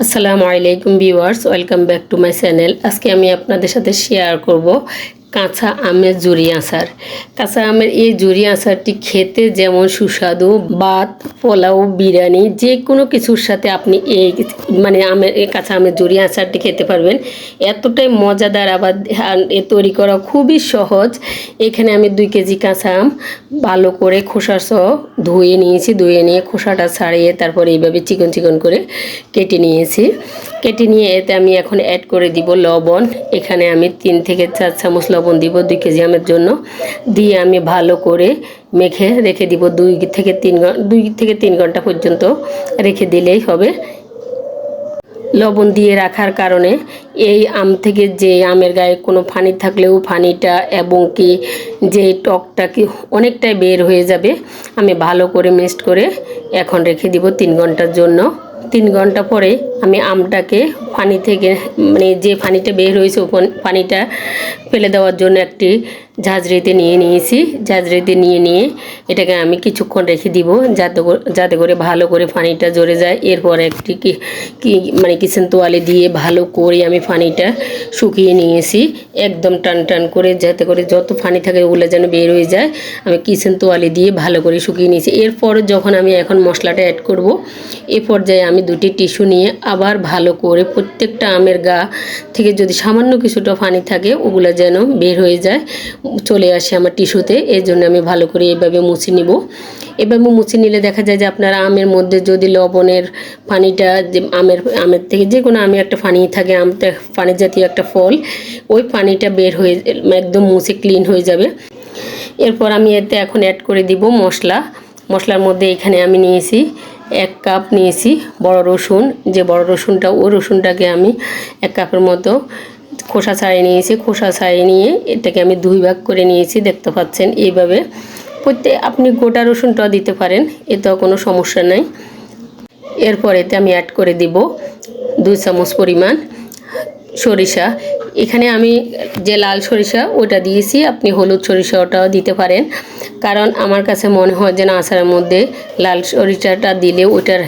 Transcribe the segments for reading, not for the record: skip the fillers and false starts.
আসসালামু আলাইকুম viewers, welcome back to my channel. আজকে আমি আপনাদের সাথে শেয়ার করব কাঁচা আমের ঝুরি আচার। কাঁচা আমের এই ঝুরি আচারটি খেতে যেমন সুস্বাদু, ভাত, পোলাও, বিরিয়ানি যে কোনো কিছুর সাথে আপনি এই এই কাঁচা আমের ঝুরি আচারটি খেতে পারবেন। এতটাই মজাদার, আবার এ তৈরি করা খুবই সহজ। এখানে আমি 2 কেজি কাঁচা আম ভালো করে খোসা সহ ধুয়ে নিয়েছি। ধুয়ে নিয়ে খোসাটা ছাড়িয়ে তারপরে এইভাবে চিকন চিকন করে কেটে নিয়েছি। কেটে নিয়ে এতে আমি এখন অ্যাড করে দিব লবণ। এখানে আমি 3 থেকে 4 চামচ লবণ দিব 2 কেজি আমের জন্য। দিয়ে আমি ভালো করে মেখে রেখে দিব 2 থেকে 3 ঘন্টা পর্যন্ত রেখে দিলেই হবে। লবণ দিয়ে রাখার কারণে এই আম থেকে যে আমের গায়ে কোনো ফানি থাকলেও ফানিটা এবং কি যে টকটা কি অনেকটাই বের হয়ে যাবে। আমি ভালো করে মিক্সড করে এখন রেখে দিব 3 ঘন্টার জন্য। 3 ঘন্টা পরে আমি আমটাকে পানি থেকে যে পানিটা বের হয়েছে পানিটা ফেলে দেওয়ার জন্য একটি ঝাঁঝরিতে নিয়ে নিয়েছি। ঝাঁঝরিতে নিয়ে এটাকে আমি কিছুক্ষণ রেখে দিব যাতে করে ভালো করে পানিটা ঝরে যায়। এরপর একটি কিচেন তোয়ালে দিয়ে ভালো করে আমি পানিটা শুকিয়ে নিয়েছি, একদম টান টান করে, যাতে করে যত পানি থাকে ওগুলো যেন বের হয়ে যায়। আমি কিচেন তোয়ালে দিয়ে ভালো করে শুকিয়ে নিয়েছি। এরপর যখন আমি এখন মশলাটা অ্যাড করব, এ পর্যায়ে আমি 2টি টিস্যু নিয়ে আবার ভালো করে প্রত্যেকটা আমের গা থেকে যদি সামান্য কিছুটা পানি থাকে ওগুলো যেন বের হয়ে যায়, চলে আসে আমার টিস্যুতে। এই জন্য আমি ভালো করে এভাবে মুছে নিব। এভাবে মুছে নিলে দেখা যায় যে আপনার আমের মধ্যে যদি লবণের পানিটা, যে আমের থেকে যে কোনো আমের একটা পানি থাকে, আমটা পানি জাতীয় একটা ফল, ওই পানিটা বের হয়ে একদম মুছে ক্লিন হয়ে যাবে। এরপর আমি এতে এখন অ্যাড করে দিব মশলার মধ্যে এখানে আমি নিয়েছি 1 কাপ নিয়েছি বড় রসুন। যে বড় রসুনটা, ওই রসুনটাকে আমি 1 কাপের মতো খোসা ছাড়িয়ে নিয়েছি। খোসা ছাড়িয়ে নিয়ে এটাকে আমি 2 ভাগ করে নিয়েছি, দেখতে পাচ্ছেন এইভাবে। আপনি গোটা রসুনটাও দিতে পারেন, এতেও কোনো সমস্যা নাই। এরপর এতে আমি অ্যাড করে দিব 2 চামচ পরিমাণ সরিষা। এখানে আমি যে লাল সরিষা ওটা দিয়েছি, আপনি হলুদ সরিষা ওটাও দিতে পারেন। কারণ আমার কাছে মনে হয় যে আচারের মধ্যে লাল সরিষাটা দিলে ওটার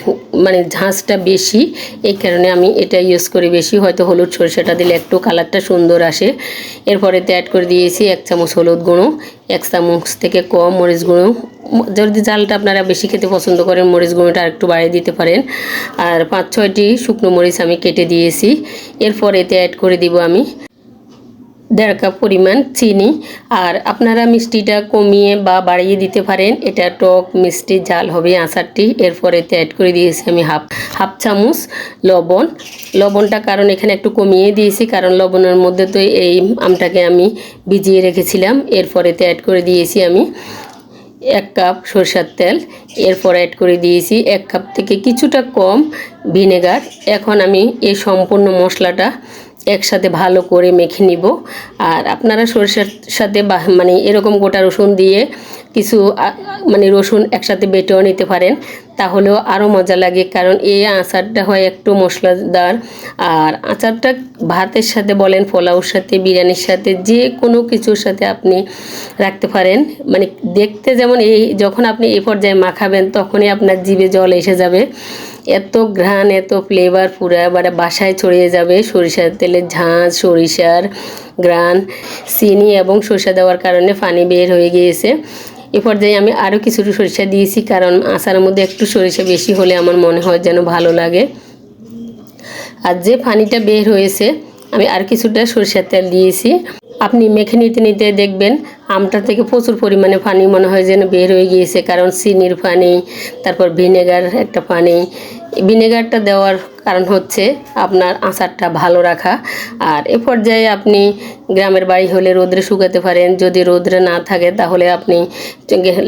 ঝাঁঝটা বেশি, এই কারণে আমি এটা ইউজ করি বেশি। হয়তো হলুদ সরিষাটা দিলে একটু কালারটা সুন্দর আসে। এরপরেতে অ্যাড করে দিয়েছি 1 চামচ হলুদ গুঁড়ো, 1 চামচ থেকে কম মরিচ গুঁড়ো। যদি ঝালটা আপনারা বেশি খেতে পছন্দ করেন, মরিচ গুঁড়োটা আরেকটু বাড়িয়ে দিতে পারেন। আর 5-6টি শুকনো মরিচ আমি কেটে দিয়েছি। এরপর এতে অ্যাড করে দিব আমি 1.5 কাপ পরিমাণ চিনি। আর আপনারা মিষ্টিটা কমিয়ে বা বাড়িয়ে দিতে পারেন, এটা টক মিষ্টি ঝাল হবে আচারটি। এরপর এতে অ্যাড করে দিয়েছি আমি হাফ চামচ লবণটা কারণ এখানে একটু কমিয়ে দিয়েছি, কারণ লবণের মধ্যে তো এই আমটাকে আমি ভিজিয়ে রেখেছিলাম। এরপর এতে অ্যাড করে দিয়েছি আমি 1 কাপ সরষের তেল। এরপর অ্যাড করে দিয়েছি 1 কাপ থেকে কিছুটা কম ভিনেগার। এখন আমি এই সম্পূর্ণ মশলাটা একসাথে ভালো করে মেখে নিব। আর আপনারা সরষের সাথে এরকম গোটা রসুন দিয়ে কিছু রসুন একসাথে বেটেও নিতে পারেন, তাহলেও আরও মজা লাগে। কারণ এই আচারটা হয় একটু মশলাদার। আর আচারটা ভাতের সাথে বলেন, পোলাওর সাথে, বিরিয়ানির সাথে, যে কোনো কিছুর সাথে আপনি রাখতে পারেন। দেখতে যেমন, যখন আপনি এই পর্যায়ে মাখাবেন তখনই আপনার জিভে জল এসে যাবে। এত ঘ্রাণ, এত ফ্লেভার পুরো এবারে বাসায় ছড়িয়ে যাবে। সরিষার তেলের ঝাঁঝ, সরিষার ঘ্রাণ, চিনি এবং সরিষা দেওয়ার কারণে পানি বের হয়ে গিয়েছে। এ পর্যায়ে আমি আরও কিছু সরিষা দিয়েছি, কারণ আচারের মধ্যে একটু সরিষা বেশি হলে আমার মনে হয় যেন ভালো লাগে। আর যে পানিটা বের হয়েছে, আমি আর কিছুটা সরিষার তেল দিয়েছি। আপনি মেখে নিতে দেখবেন আমটা থেকে প্রচুর পরিমাণে পানি মনে হয় যেন বের হয়ে গিয়েছে, কারণ চিনির পানি, তারপর ভিনেগার একটা পানি। ভিনেগারটা দেওয়ার কারণ হচ্ছে আপনার আচারটা ভালো রাখা। আর এ পর্যায়ে আপনি গ্রামের বাড়ি হলে রোদ্রে শুকাতে পারেন, যদি রোদ্রে না থাকে তাহলে আপনি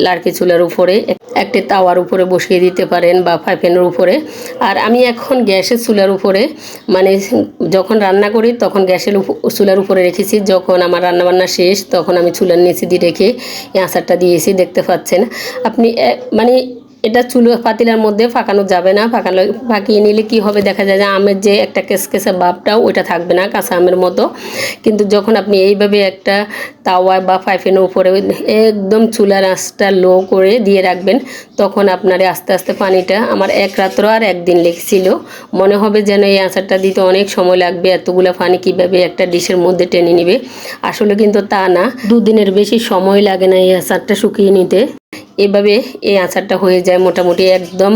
লাড়কি চুলার উপরে একটি তাওয়ার উপরে বসিয়ে দিতে পারেন বা ফ্রাইপ্যানের উপরে। আর আমি এখন গ্যাসের চুলার উপরে, যখন রান্না করি তখন গ্যাসের চুলার উপরে রেখেছি। যখন আমার রান্নাবান্না শেষ তখন আমি চুলার নিচে দিয়ে রেখে এই আচারটা দিয়েছি, দেখতে পাচ্ছেন আপনি। এটা চুলো পাতিলার মধ্যে ফাঁকানো যাবে না, ফাঁকিয়ে নিলে কি হবে, দেখা যায় যে আমের যে একটা কেসকেসে ভাবটাও ওইটা থাকবে না কাঁচা আমের মতো। কিন্তু যখন আপনি এইভাবে একটা তাওয়া বা ফ্রাইপ্যানের উপরে একদম চুলার আঁচটা লো করে দিয়ে রাখবেন, তখন আপনার আস্তে আস্তে পানিটা, আমার এক রাত্র আর একদিন লেগেছিল, মনে হবে যেন এই আচারটা দিতে অনেক সময় লাগবে, এতগুলো পানি কীভাবে একটা ডিশের মধ্যে টেনে নেবে। আসলে কিন্তু তা না, 2 দিনের বেশি সময় লাগে না এই আচারটা শুকিয়ে নিতে। এভাবে এই আচারটা হয়ে যায় মোটামুটি একদম।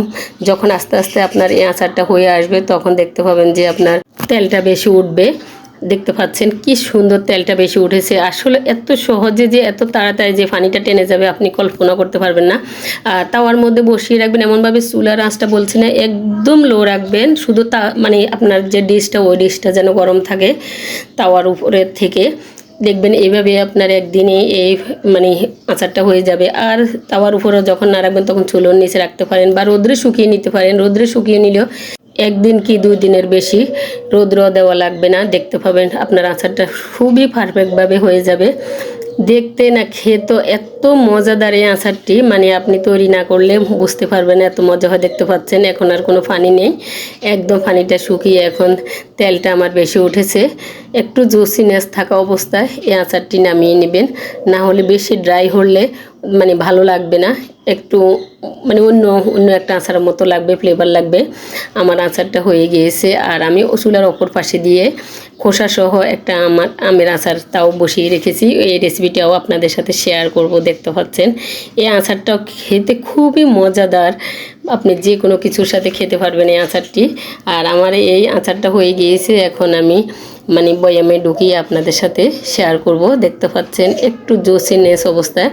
যখন আস্তে আস্তে আপনার এই আচারটা হয়ে আসবে তখন দেখতে পাবেন যে আপনার তেলটা বেশি উঠবে। দেখতে পাচ্ছেন কি সুন্দর তেলটা বেশি উঠেছে। আসলে এত সহজে যে এত তাড়াতাড়ি যে পানিটা টেনে যাবে আপনি কল্পনা করতে পারবেন না। তাওয়ার মধ্যে বসিয়ে রাখবেন, এমনভাবে চুলার আঁচটা বলছি না একদম লো রাখবেন, শুধু মানে আপনার যে ডিশটা ওই ডিশটা যেন গরম থাকে তাওয়ার উপরে থেকে। দেখবেন এইভাবে আপনার একদিনে এই মানে আচারটা হয়ে যাবে। আর তাওয়ার উপরে যখন না রাখবেন তখন চুলোর নিচে রাখতে পারেন বা রোদ্রে শুকিয়ে নিতে পারেন। রোদ্রে শুকিয়ে নিলেও 1 দিন কি 2 দিনের বেশি রোদ্র দেওয়া লাগবে না। দেখতে পাবেন আপনার আচারটা খুবই পারফেক্টভাবে হয়ে যাবে। দেখতে না খেতে এত মজাদার এই আচারটি, মানে আপনি তৈরি না করলে বুঝতে পারবেন এত মজা হয়। দেখতে পাচ্ছেন এখন আর কোনো পানি নেই, একদম পানিটা শুকিয়ে এখন তেলটা আমার বেশি উঠেছে। একটু জুসিনেস থাকা অবস্থায় এই আচারটি নামিয়ে নেবেন, না হলে বেশি ড্রাই হলে মানে ভালো লাগবে না, একটু মানে অন্য অন্য একটা আচারের মতো লাগবে, ফ্লেভার লাগবে। আমার আচারটা হয়ে গিয়েছে আর আমি চুলার অপর পাশে দিয়ে খোসাসহ একটা আমের আচার তাও বসিয়ে রেখেছি। এই রেসিপিটাও আপনাদের সাথে শেয়ার করব। দেখতে পাচ্ছেন এই আচারটাও খেতে খুবই মজাদার, আপনি যে কোনো কিছুর সাথে খেতে পারবেন এই আচারটি। আর আমার এই আচারটা হয়ে গিয়েছে, এখন আমি মানে বয়ামে ঢুকিয়ে আপনাদের সাথে শেয়ার করব। দেখতে পাচ্ছেন একটু জোসিনেস অবস্থায়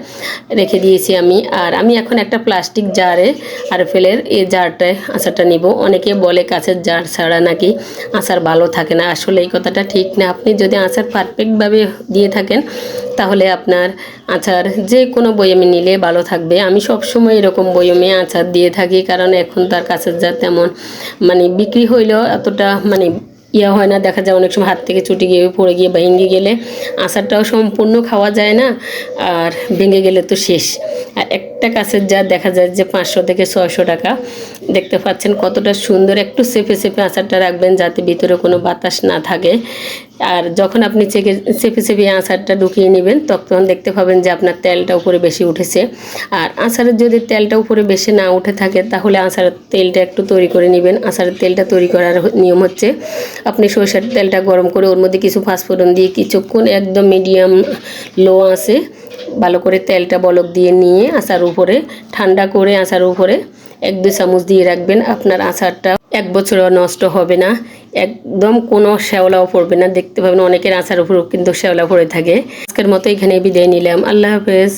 রেখে দিয়েছি আমি। আর আমি এখন একটা প্লাস্টিক জারে আরএফএলের এই জারটায় আচারটা নিব। অনেকে বলে কাঁচের জার ছাড়া নাকি আচার ভালো থাকে না, আসলে এই কথাটা ঠিক না। আপনি যদি আচার পারফেক্টভাবে দিয়ে থাকেন তাহলে আপনার আচার যে কোনো বয়ামে নিলে ভালো থাকবে। আমি সবসময় এরকম বয়ামে আচার দিয়ে থাকি, কারণ এখন তার কাঁচের জার তেমন মানে বিক্রি হইলেও এতটা মানে ইয়া হয় না। দেখা যায় অনেক সময় হাত থেকে ছুটে গিয়ে পড়ে গিয়ে ভেঙে গেলে আচারটাও সম্পূর্ণ খাওয়া যায় না, আর ভেঙে গেলে তো শেষ। আর একটা কাঁচের জার দেখা যায় যে 500 থেকে 600 টাকা। দেখতে পাচ্ছেন কতটা সুন্দর, একটু চেপে চেপে আচারটা রাখবেন যাতে ভিতরে কোনো বাতাস না থাকে। আর যখন আপনি চেপে চেপে আচারটা ঢুকিয়ে নেবেন তখন দেখতে পাবেন যে আপনার তেলটা উপরে বেশি উঠেছে। আর আচারের যদি তেলটা উপরে বেশি না উঠে থাকে তাহলে আচারের তেলটা একটু তৈরি করে নেবেন। আচারের তেলটা তৈরি করার নিয়ম হচ্ছে, আপনি সরষের তেলটা গরম করে ওর মধ্যে কিছু পাঁচফোড়ন দিয়ে কিছুক্ষণ একদম মিডিয়াম লো আছে ভালো করে তেলটা বলক দিয়ে নিয়ে আচার উপরে ঠান্ডা করে আচার উপরে 1-2 চামচ দিয়ে রাখবেন। আপনার আচারটা 1 বছরও নষ্ট হবে না, একদম কোনো শ্যাওলাও পড়বে না। দেখতে পাবেন অনেকের আচার উপরেও কিন্তু শ্যাওলা পড়ে থাকে। আজকের মতো এখানে বিদায় নিলাম, আল্লাহ হাফেজ।